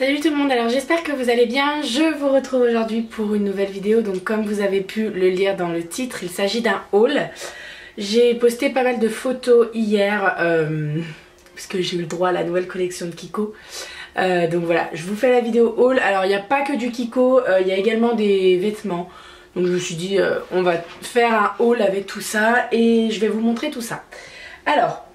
Salut tout le monde, alors j'espère que vous allez bien. Je vous retrouve aujourd'hui pour une nouvelle vidéo. Donc comme vous avez pu le lire dans le titre, il s'agit d'un haul. J'ai posté pas mal de photos hier parce que j'ai eu le droit à la nouvelle collection de Kiko. Donc voilà, je vous fais la vidéo haul. Alors il n'y a pas que du Kiko, il y a également des vêtements. Donc je me suis dit on va faire un haul avec tout ça et je vais vous montrer tout ça. Alors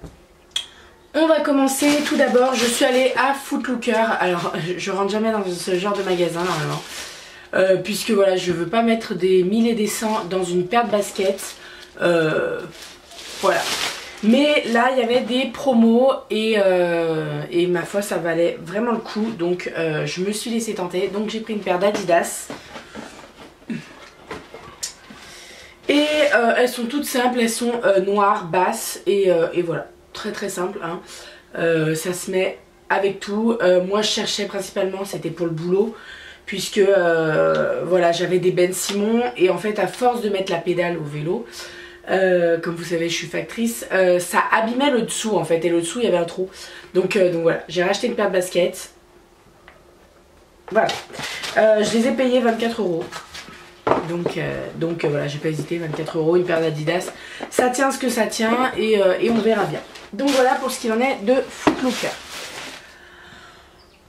on va commencer tout d'abord. Je suis allée à Foot Locker. Alors je rentre jamais dans ce genre de magasin normalement puisque voilà, je veux pas mettre des 1000 et des 100 dans une paire de baskets. Voilà. Mais là il y avait des promos et ma foi ça valait vraiment le coup. Donc je me suis laissée tenter. Donc j'ai pris une paire d'Adidas. Et elles sont toutes simples, elles sont noires, basses et voilà, très très simple hein. Ça se met avec tout. Moi je cherchais principalement, c'était pour le boulot, puisque voilà, j'avais des Ben Simon et en fait à force de mettre la pédale au vélo, comme vous savez je suis factrice, ça abîmait le dessous en fait, et le dessous il y avait un trou. Donc voilà, j'ai racheté une paire de baskets. Voilà, je les ai payées 24 €. Donc voilà, j'ai pas hésité, 24 €, une paire d'Adidas, ça tient ce que ça tient et on verra bien. Donc voilà pour ce qu'il en est de Foot Locker.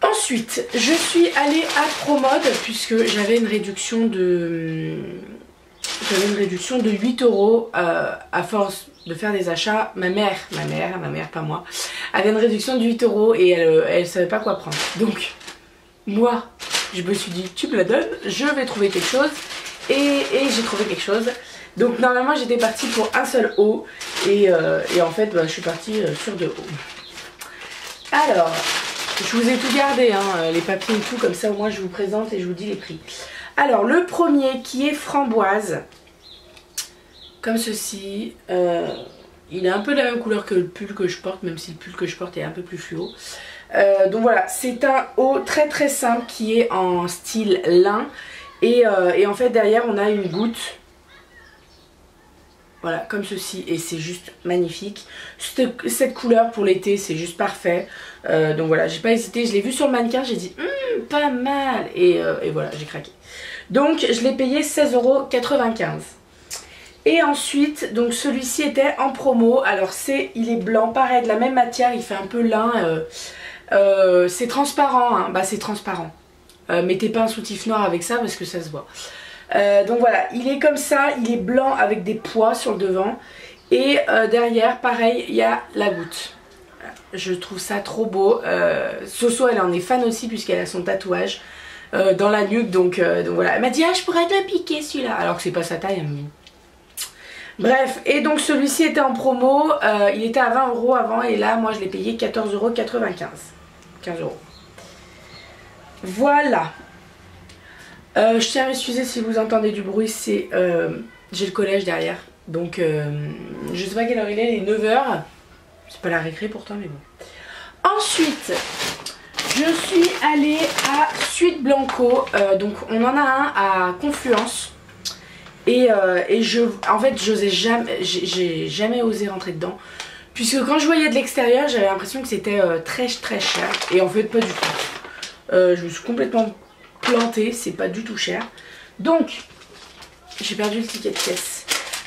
Ensuite, je suis allée à Promode puisque j'avais une réduction de 8 € à force de faire des achats. Ma mère, pas moi, avait une réduction de 8 € et elle savait pas quoi prendre. Donc moi, je me suis dit tu me la donnes, je vais trouver quelque chose. Et j'ai trouvé quelque chose. Donc normalement j'étais partie pour un seul haut. Et en fait bah, je suis partie sur 2 hauts. Alors je vous ai tout gardé hein, les papiers et tout. Comme ça au moins je vous présente et je vous dis les prix. Alors le premier qui est framboise, comme ceci. Il est un peu de la même couleur que le pull que je porte, même si le pull que je porte est un peu plus fluo. Donc voilà, c'est un haut très très simple qui est en style lin. Et en fait derrière on a une goutte, voilà comme ceci, et c'est juste magnifique. Cette couleur pour l'été c'est juste parfait. Donc voilà, j'ai pas hésité, je l'ai vu sur le mannequin, j'ai dit pas mal, et voilà j'ai craqué. Donc je l'ai payé 16,95 €. Et ensuite donc celui-ci était en promo. Alors il est blanc, pareil de la même matière, il fait un peu lin, c'est transparent hein. Bah c'est transparent. Mettez pas un soutif noir avec ça parce que ça se voit. Donc voilà, il est comme ça, il est blanc avec des pois sur le devant. Et derrière, pareil, il y a la goutte. Je trouve ça trop beau. Soso, elle en est fan aussi puisqu'elle a son tatouage dans la nuque. Donc voilà, elle m'a dit ah je pourrais te le piquer celui-là. Alors que c'est pas sa taille. Mais... Bref, et donc celui-ci était en promo. Il était à 20 € avant et là, moi je l'ai payé 14,95 €. 15 €. Voilà. Je tiens à m'excuser si vous entendez du bruit, c'est j'ai le collège derrière. Donc je sais pas quelle heure il est 9 h. C'est pas la récré pourtant mais bon. Ensuite, je suis allée à Suite Blanco. Donc on en a un à Confluence. Et en fait j'ai jamais osé rentrer dedans. Puisque quand je voyais de l'extérieur, j'avais l'impression que c'était très très cher. Et en fait pas du tout. Je me suis complètement plantée, c'est pas du tout cher. Donc, j'ai perdu le ticket de caisse.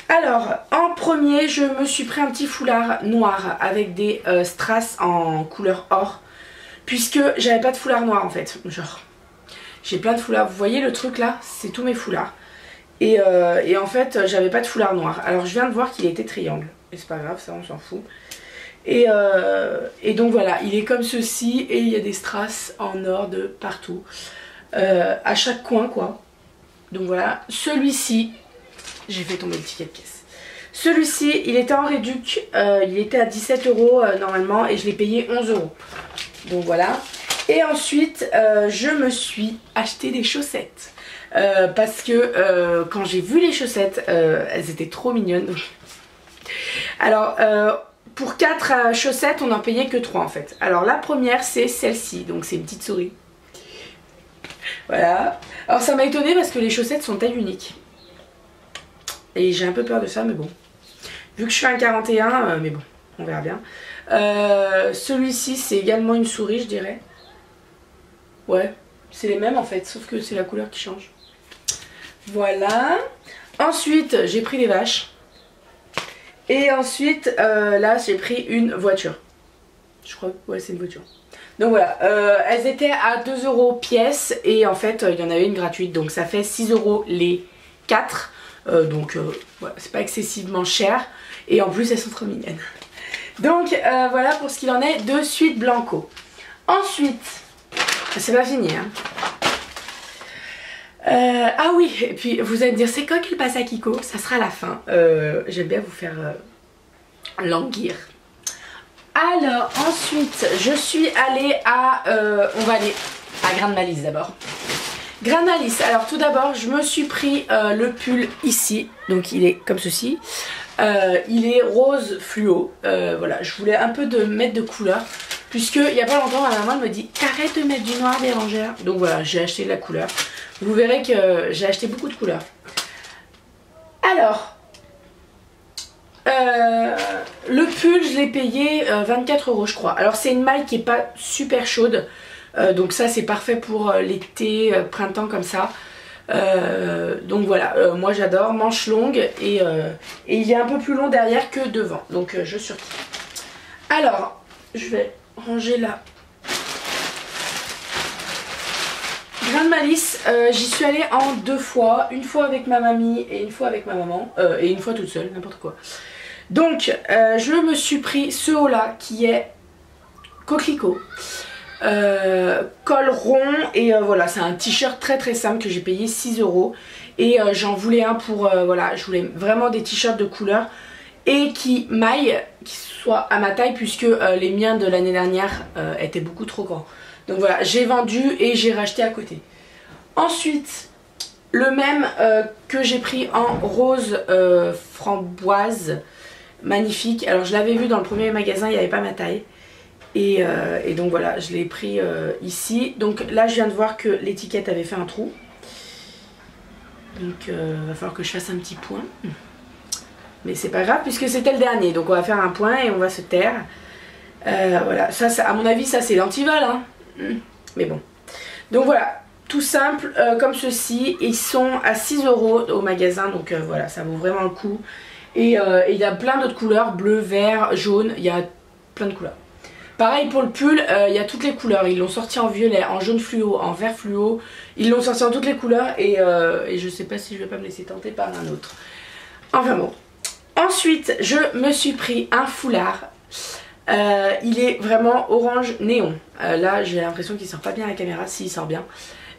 Alors, en premier, je me suis pris un petit foulard noir avec des strass en couleur or. Puisque j'avais pas de foulard noir en fait. Genre, j'ai plein de foulards. Vous voyez le truc là? C'est tous mes foulards. Et en fait, j'avais pas de foulard noir. Alors, je viens de voir qu'il était triangle. Et c'est pas grave, ça on s'en fout. Et donc voilà, il est comme ceci et il y a des strass en or de partout, à chaque coin quoi. Donc voilà, celui-ci, j'ai fait tomber le ticket de caisse. Celui-ci, il était en réduc, il était à 17 € normalement et je l'ai payé 11 €. Donc voilà. Et ensuite, je me suis acheté des chaussettes. Parce que quand j'ai vu les chaussettes, elles étaient trop mignonnes. Alors... pour 4 chaussettes, on n'en payait que 3 en fait. Alors la première c'est celle-ci, donc c'est une petite souris. Voilà. Alors ça m'a étonnée parce que les chaussettes sont taille unique. Et j'ai un peu peur de ça mais bon. Vu que je fais un 41, mais bon, on verra bien. Celui-ci c'est également une souris je dirais. Ouais, c'est les mêmes en fait, sauf que c'est la couleur qui change. Voilà. Ensuite, j'ai pris les vaches. Et ensuite, là, j'ai pris une voiture. Je crois que ouais, c'est une voiture. Donc voilà, elles étaient à 2 € pièce. Et en fait, il y en avait une gratuite. Donc ça fait 6 € les 4. Donc voilà, c'est pas excessivement cher. Et en plus, elles sont trop mignonnes. Donc voilà pour ce qu'il en est de Suite Blanco. Ensuite, c'est pas fini, hein. Ah oui, et puis vous allez me dire c'est quand qu'il passe à Kiko? Ça sera à la fin. J'aime bien vous faire languir. Alors ensuite je suis allée à on va aller à Grain de Malice d'abord. Grain de Malice, alors tout d'abord je me suis pris le pull ici. Donc il est comme ceci. Il est rose fluo. Voilà, je voulais un peu mettre de couleur. Puisque il n'y a pas longtemps ma maman me dit arrête de mettre du noir bérangère. Donc voilà, j'ai acheté de la couleur. Vous verrez que j'ai acheté beaucoup de couleurs. Alors, le pull, je l'ai payé 24 € je crois. Alors c'est une maille qui est pas super chaude. Donc ça c'est parfait pour l'été, printemps comme ça. Donc voilà, moi j'adore, manche longue et il est un peu plus long derrière que devant. Donc je surkiffe. Alors, je vais ranger là. Grain de Malice, j'y suis allée en 2 fois. Une fois avec ma mamie et une fois avec ma maman. Et une fois toute seule, n'importe quoi. Donc, je me suis pris ce haut là qui est coquelicot. Col rond. Et voilà, c'est un t-shirt très très simple que j'ai payé 6 €. Et j'en voulais un pour... voilà, je voulais vraiment des t-shirts de couleur. Et qui maillent, qui soient à ma taille. Puisque les miens de l'année dernière étaient beaucoup trop grands. Donc voilà, j'ai vendu et j'ai racheté à côté. Ensuite, le même que j'ai pris en rose framboise, magnifique. Alors je l'avais vu dans le premier magasin, il n'y avait pas ma taille. Et donc voilà, je l'ai pris ici. Donc là, je viens de voir que l'étiquette avait fait un trou. Donc il va falloir que je fasse un petit point. Mais c'est pas grave puisque c'était le dernier. Donc on va faire un point et on va se taire. Voilà, ça à mon avis, ça c'est l'antivol, hein. Mais bon, donc voilà, tout simple comme ceci. Ils sont à 6 € au magasin, donc voilà, ça vaut vraiment le coup. Et il y a plein d'autres couleurs, bleu, vert, jaune, il y a plein de couleurs. Pareil pour le pull, il y a toutes les couleurs. Ils l'ont sorti en violet, en jaune fluo, en vert fluo. Ils l'ont sorti en toutes les couleurs et je sais pas si je vais pas me laisser tenter par un autre. Enfin bon. Ensuite, je me suis pris un foulard. Il est vraiment orange néon. Là j'ai l'impression qu'il sort pas bien à la caméra. Si, il sort bien.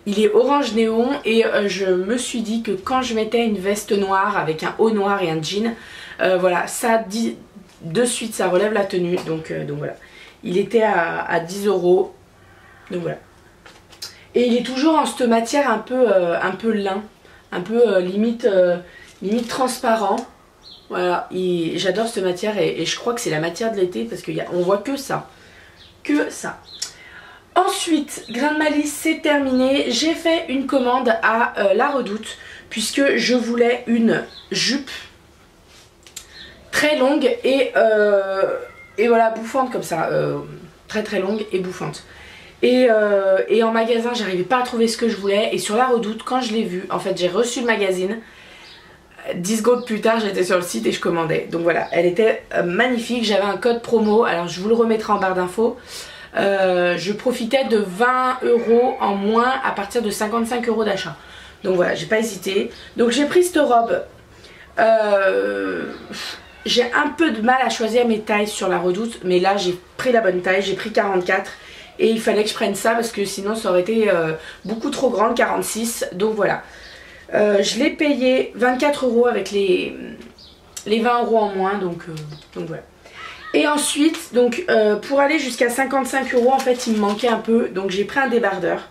Il est orange néon et je me suis dit que quand je mettais une veste noire avec un haut noir et un jean, voilà, ça dit de suite ça relève la tenue. Donc voilà, il était à 10 €. Donc voilà. Et il est toujours en cette matière un peu lin, un peu limite transparent. Voilà, j'adore cette matière et je crois que c'est la matière de l'été parce qu'on voit que ça. Que ça. Ensuite, Grain de Malice, c'est terminé. J'ai fait une commande à La Redoute puisque je voulais une jupe très longue et voilà, bouffante comme ça. Très très longue et bouffante. Et en magasin, j'arrivais pas à trouver ce que je voulais. Et sur La Redoute, quand je l'ai vu, en fait, j'ai reçu le magazine. 10 secondes plus tard j'étais sur le site et je commandais. Donc voilà, elle était magnifique. J'avais un code promo, alors je vous le remettrai en barre d'infos. Je profitais de 20 € en moins à partir de 55 € d'achat. Donc voilà, j'ai pas hésité. Donc j'ai pris cette robe. J'ai un peu de mal à choisir mes tailles sur La Redoute, mais là j'ai pris la bonne taille, j'ai pris 44. Et il fallait que je prenne ça parce que sinon ça aurait été beaucoup trop grande, 46. Donc voilà. Je l'ai payé 24 € avec les 20 € en moins, donc voilà. Et ensuite, donc pour aller jusqu'à 55 € en fait il me manquait un peu, donc j'ai pris un débardeur.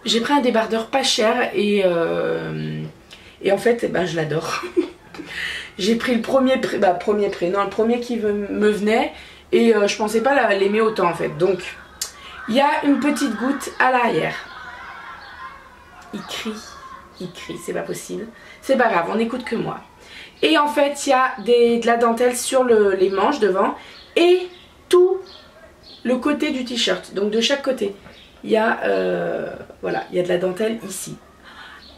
J'ai pris un débardeur pas cher et en fait eh ben, je l'adore. J'ai pris le premier prix, le premier qui me venait et je pensais pas l'aimer autant en fait. Donc il y a une petite goutte à l'arrière. Il crie, c'est pas possible. C'est pas grave, on n'écoute que moi. Et en fait, il y a de la dentelle sur les manches devant et tout le côté du t-shirt. Donc de chaque côté, il y a, voilà, il y a de la dentelle ici.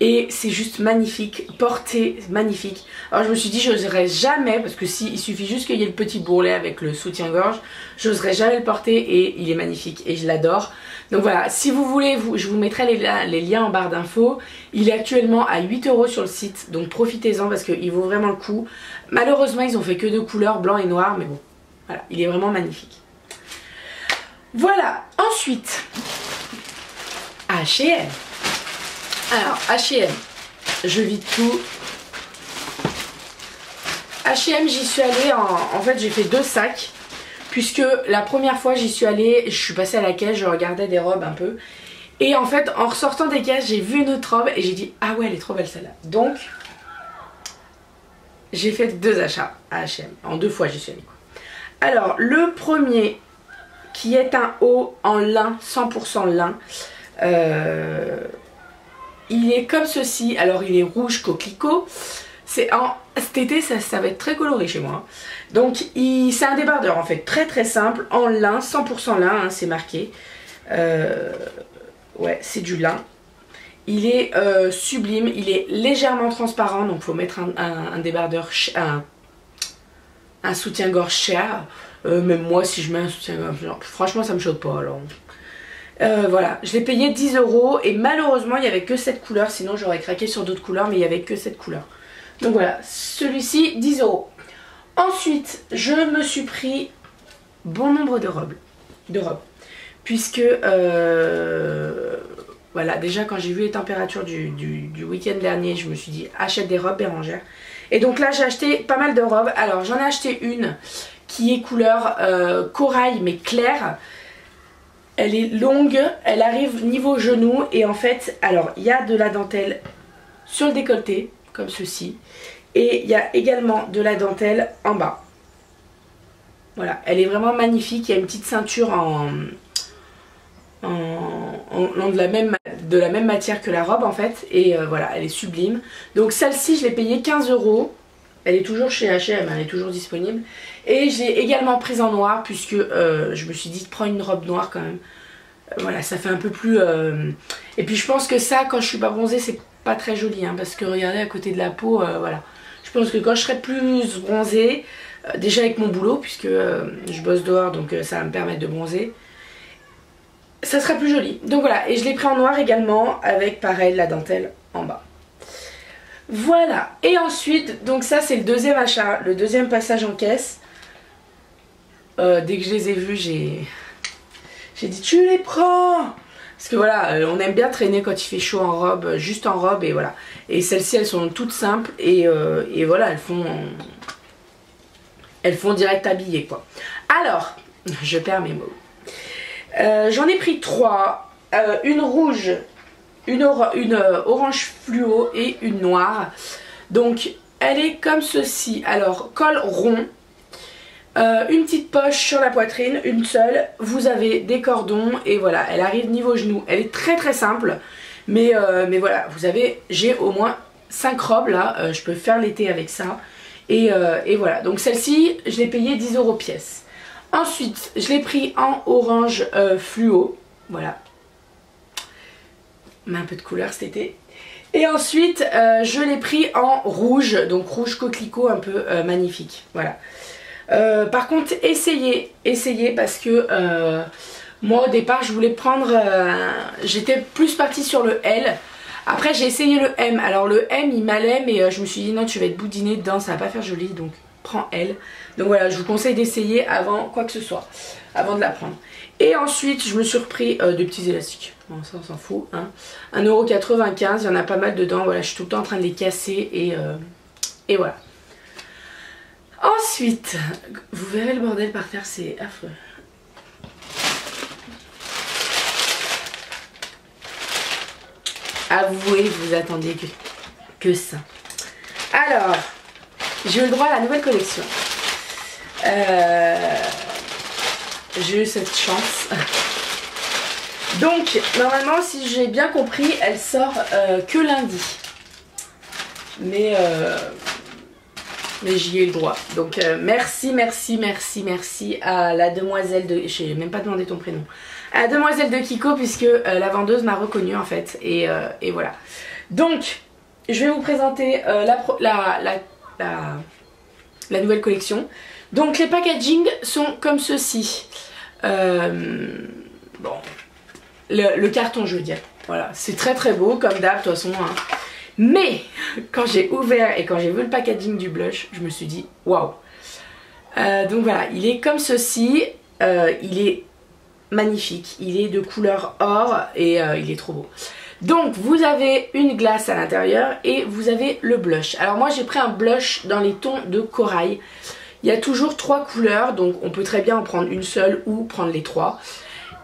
Et c'est juste magnifique, porté magnifique. Alors je me suis dit j'oserais jamais, parce que si il suffit juste qu'il y ait le petit bourrelet avec le soutien-gorge, j'oserais jamais le porter et il est magnifique et je l'adore. Donc voilà, si vous voulez, je vous mettrai les liens en barre d'infos. Il est actuellement à 8 € sur le site, donc profitez-en parce qu'il vaut vraiment le coup. Malheureusement ils ont fait que 2 couleurs, blanc et noir, mais bon, voilà, il est vraiment magnifique. Voilà, ensuite, H&M. Alors, H&M, je vide tout. H&M, j'y suis allée en fait, j'ai fait 2 sacs. Puisque la première fois, j'y suis allée, je suis passée à la caisse, je regardais des robes un peu. Et en fait, en ressortant des caisses, j'ai vu une autre robe et j'ai dit, ah ouais, elle est trop belle celle-là. Donc, j'ai fait 2 achats à H&M. En 2 fois, j'y suis allée. Alors, le premier, qui est un haut en lin, 100% lin. Il est comme ceci, alors il est rouge coquelicot. Cet été ça va être très coloré chez moi. Donc c'est un débardeur en fait, très très simple, en lin, 100% lin, hein, c'est marqué. Ouais, c'est du lin. Il est sublime, il est légèrement transparent, donc il faut mettre un débardeur, un soutien-gorge cher. Même moi si je mets un soutien-gorge, franchement ça me choque pas alors. Voilà, je l'ai payé 10 € et malheureusement il n'y avait que cette couleur, sinon j'aurais craqué sur d'autres couleurs, mais il n'y avait que cette couleur. Donc voilà, celui-ci 10 €. Ensuite, je me suis pris bon nombre de robes. Puisque, voilà, déjà quand j'ai vu les températures du week-end dernier, je me suis dit achète des robes Bérangère. Et donc là j'ai acheté pas mal de robes. Alors j'en ai acheté une qui est couleur corail mais claire. Elle est longue, elle arrive niveau genou et en fait, alors il y a de la dentelle sur le décolleté, comme ceci, et il y a également de la dentelle en bas. Voilà, elle est vraiment magnifique, il y a une petite ceinture de la même matière que la robe en fait, et voilà, elle est sublime. Donc celle-ci, je l'ai payée 15 €. Elle est toujours chez H&M, elle est toujours disponible. Et j'ai également prise en noir puisque je me suis dit prends une robe noire quand même. Voilà, ça fait un peu plus... Et puis je pense que ça, quand je suis pas bronzée, c'est pas très joli. Hein, parce que regardez à côté de la peau, voilà. Je pense que quand je serai plus bronzée, déjà avec mon boulot, puisque je bosse dehors, donc ça va me permettre de bronzer, ça sera plus joli. Donc voilà, et je l'ai pris en noir également, avec pareil la dentelle en bas. Voilà, et ensuite, donc ça c'est le deuxième achat, le deuxième passage en caisse. Dès que je les ai vus, j'ai dit tu les prends. Parce que voilà, on aime bien traîner quand il fait chaud en robe, juste en robe et voilà. Et celles-ci elles sont toutes simples et voilà, elles font direct habillées quoi. Alors, je perds mes mots. J'en ai pris 3, une rouge, une orange fluo et une noire. Donc elle est comme ceci, alors col rond, une petite poche sur la poitrine, une seule, vous avez des cordons et voilà, elle arrive niveau genou. Elle est très très simple, mais voilà, vous avez, j'ai au moins 5 robes là, je peux faire l'été avec ça et voilà, donc celle-ci je l'ai payée 10 € pièce. Ensuite je l'ai pris en orange fluo, voilà, on met un peu de couleur cet été. Et ensuite je l'ai pris en rouge, donc rouge coquelicot un peu magnifique, voilà. Par contre essayez parce que moi au départ je voulais prendre, j'étais plus partie sur le L. Après j'ai essayé le M, alors le M il m'allait mais je me suis dit non, tu vas être boudiné dedans, ça va pas faire joli, donc prends L. Donc voilà, je vous conseille d'essayer avant quoi que ce soit, avant de la prendre. Et ensuite je me suis repris de petits élastiques, bon ça on s'en fout hein. 1,95 €, il y en a pas mal dedans, voilà, je suis tout le temps en train de les casser et voilà. Ensuite, vous verrez le bordel par terre, c'est affreux. Avouez, vous attendiez que ça. Alors, j'ai eu le droit à la nouvelle collection. J'ai eu cette chance. Donc, normalement, si j'ai bien compris, elle sort que lundi. Mais j'y ai le droit. Donc merci à la demoiselle de... J'ai même pas demandé ton prénom. à Demoiselle de Kiko puisque la vendeuse m'a reconnue en fait. Et voilà. Donc, je vais vous présenter la nouvelle collection. Donc, les packaging sont comme ceci. Bon, le carton, je veux dire. Voilà, c'est très très beau comme d'hab de toute façon. Hein. Mais quand j'ai ouvert et quand j'ai vu le packaging du blush, je me suis dit waouh. Donc voilà, il est comme ceci. Il est magnifique. Il est de couleur or et il est trop beau. Donc vous avez une glace à l'intérieur et vous avez le blush. Alors moi j'ai pris un blush dans les tons de corail. Il y a toujours 3 couleurs, donc on peut très bien en prendre une seule ou prendre les 3.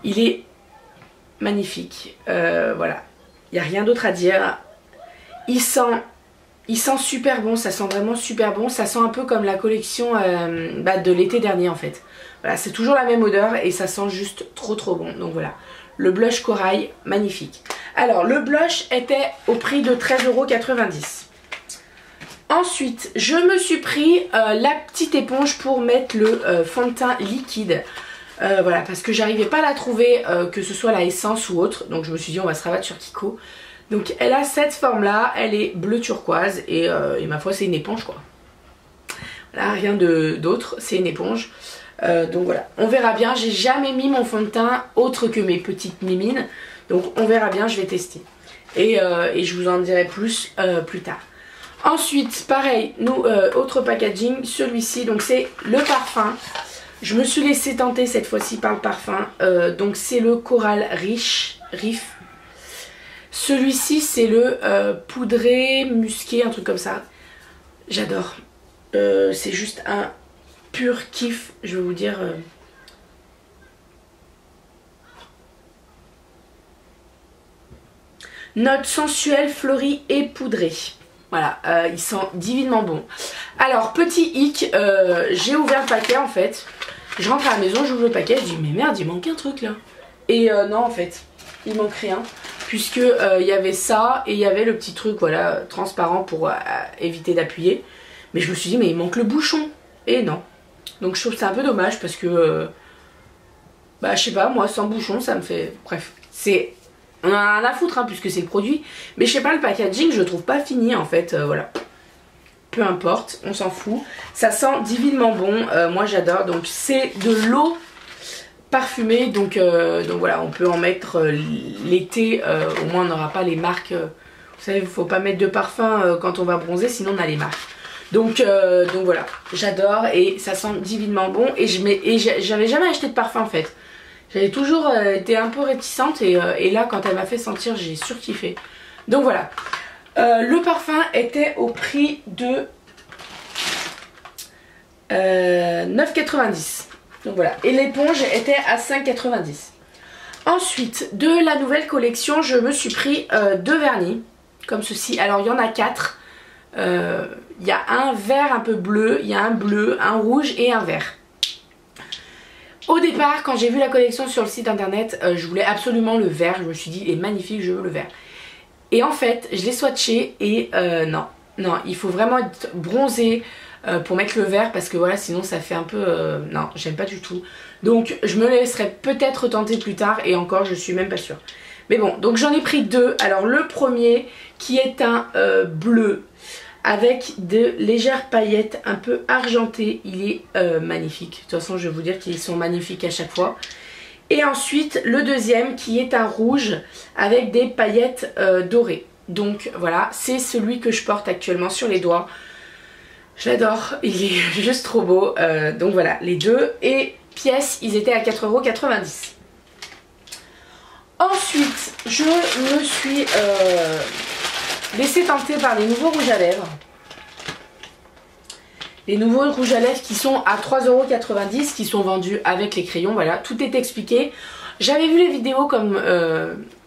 Il est magnifique. Voilà, il n'y a rien d'autre à dire. Il sent super bon, ça sent vraiment super bon. Ça sent un peu comme la collection de l'été dernier en fait. Voilà, c'est toujours la même odeur et ça sent juste trop bon. Donc voilà, le blush corail, magnifique. Alors le blush était au prix de 13,90 €. Ensuite, je me suis pris la petite éponge pour mettre le fond de teint liquide. Voilà, parce que j'arrivais pas à la trouver, que ce soit la essence ou autre. Donc je me suis dit on va se rabattre sur Kiko. Donc elle a cette forme là, elle est bleu turquoise et ma foi c'est une éponge quoi. Voilà, rien d'autre, c'est une éponge. Donc voilà, on verra bien. J'ai jamais mis mon fond de teint autre que mes petites mimines. Donc on verra bien, je vais tester. Et je vous en dirai plus plus tard. Ensuite, pareil, autre packaging, celui-ci, donc c'est le parfum. Je me suis laissé tenter cette fois-ci par le parfum. Donc c'est le Coral Riff. Celui-ci c'est le poudré musqué, un truc comme ça. J'adore. C'est juste un pur kiff, je vais vous dire. Note sensuelle, fleurie et poudrée. Voilà, il sent divinement bon. Alors, petit hic, j'ai ouvert le paquet en fait. Je rentre à la maison, j'ouvre le paquet, je dis mais merde, il manque un truc là. Et non en fait, il manque rien. Puisque il y avait ça et il y avait le petit truc voilà transparent pour éviter d'appuyer. Mais je me suis dit mais il manque le bouchon. Et non. Donc je trouve que c'est un peu dommage parce que je sais pas, moi sans bouchon ça me fait... Bref, on en a rien à foutre hein, puisque c'est le produit. Mais je sais pas, le packaging je le trouve pas fini en fait, voilà. Peu importe, on s'en fout. Ça sent divinement bon, moi j'adore. Donc c'est de l'eau parfumée, donc voilà, on peut en mettre l'été, au moins on n'aura pas les marques. Vous savez, il faut pas mettre de parfum quand on va bronzer, sinon on a les marques. Donc voilà, j'adore et ça sent divinement bon. Et j'avais jamais acheté de parfum en fait. J'avais toujours été un peu réticente et là quand elle m'a fait sentir, j'ai surkiffé. Donc voilà, le parfum était au prix de 9,90 €. Donc voilà, et l'éponge était à 5,90 €. Ensuite, de la nouvelle collection, je me suis pris 2 vernis, comme ceci. Alors il y en a 4. Il y a un vert un peu bleu, il y a un bleu, un rouge et un vert. Au départ, quand j'ai vu la collection sur le site internet, je voulais absolument le vert. Je me suis dit, il est magnifique, je veux le vert. Et en fait, je l'ai swatché et non, il faut vraiment être bronzé pour mettre le vert parce que voilà, sinon ça fait un peu... non, j'aime pas du tout. Donc je me laisserai peut-être tenter plus tard et encore, je suis même pas sûre. Mais bon, donc j'en ai pris 2. Alors le premier qui est un bleu avec de légères paillettes un peu argentées. Il est magnifique. De toute façon, je vais vous dire qu'ils sont magnifiques à chaque fois. Et ensuite, le deuxième qui est un rouge avec des paillettes dorées. Donc voilà, c'est celui que je porte actuellement sur les doigts. Je l'adore, il est juste trop beau. Donc voilà, les deux. Et pièces, ils étaient à 4,90 €. Ensuite, je me suis laissé tenter par les nouveaux rouges à lèvres. Les nouveaux rouges à lèvres qui sont à 3,90 €, qui sont vendus avec les crayons. Voilà, tout est expliqué. J'avais vu les vidéos comme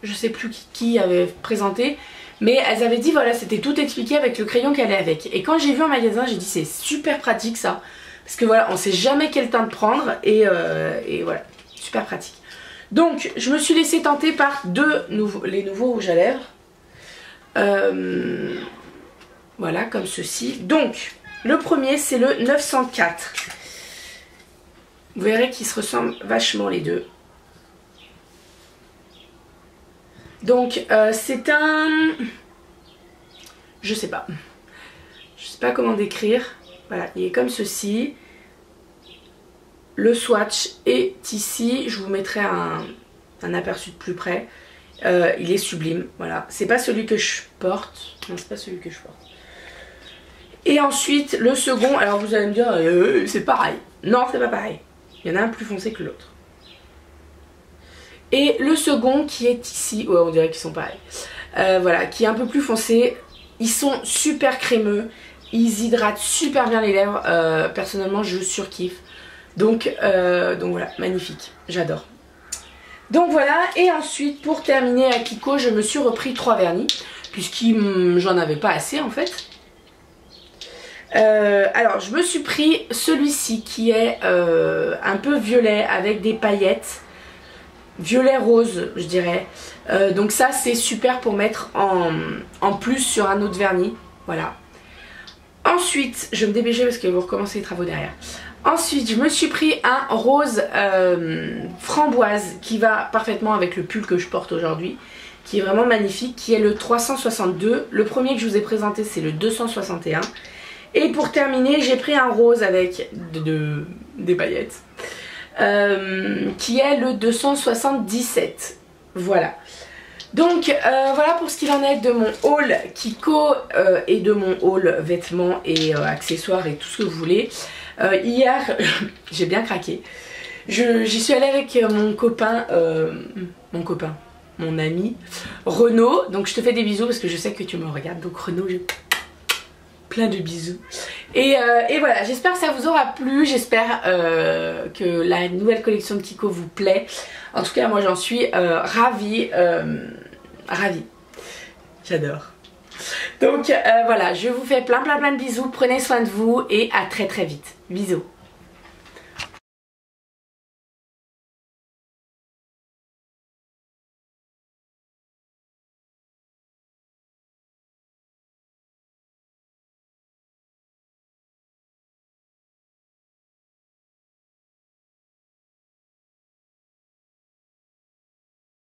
je sais plus qui avait présenté, mais elles avaient dit voilà, c'était tout expliqué avec le crayon qu'elle est avec. Et quand j'ai vu en magasin, j'ai dit c'est super pratique ça, parce que voilà, on sait jamais quel teint de prendre et voilà, super pratique. Donc je me suis laissée tenter par les nouveaux rouges à lèvres. Voilà, comme ceci. Donc le premier c'est le 904. Vous verrez qu'ils se ressemblent vachement les deux. Donc c'est un... Je sais pas comment décrire. Voilà, il est comme ceci. Le swatch est ici. Je vous mettrai un aperçu de plus près. Il est sublime, voilà. C'est pas celui que je porte. Non, c'est pas celui que je porte. Et ensuite, le second, alors vous allez me dire, c'est pareil. Non, c'est pas pareil. Il y en a un plus foncé que l'autre. Et le second qui est ici, ouais, on dirait qu'ils sont pareils. Voilà, qui est un peu plus foncé. Ils sont super crémeux. Ils hydratent super bien les lèvres. Personnellement, je surkiffe. Donc voilà, magnifique. J'adore. Donc voilà, et ensuite pour terminer à Kiko, je me suis repris 3 vernis, j'en avais pas assez en fait. Alors je me suis pris celui-ci qui est un peu violet avec des paillettes, violet rose je dirais. Donc ça c'est super pour mettre en plus sur un autre vernis, voilà. Ensuite, je vais me dépêcher parce que vous recommencez les travaux derrière. Ensuite, je me suis pris un rose framboise qui va parfaitement avec le pull que je porte aujourd'hui, qui est vraiment magnifique, qui est le 362. Le premier que je vous ai présenté, c'est le 261. Et pour terminer, j'ai pris un rose avec des paillettes, qui est le 277. Voilà. Donc voilà pour ce qu'il en est de mon haul Kiko et de mon haul vêtements et accessoires et tout ce que vous voulez. Hier j'ai bien craqué. J'y suis allée avec mon ami Renaud. Donc je te fais des bisous parce que je sais que tu me regardes. Donc Renaud, j'ai plein de bisous. Et voilà, j'espère que ça vous aura plu. J'espère que la nouvelle collection de Kiko vous plaît. En tout cas moi j'en suis ravie. Ravie. J'adore. Donc voilà, je vous fais plein de bisous. Prenez soin de vous et à très vite. Bisous.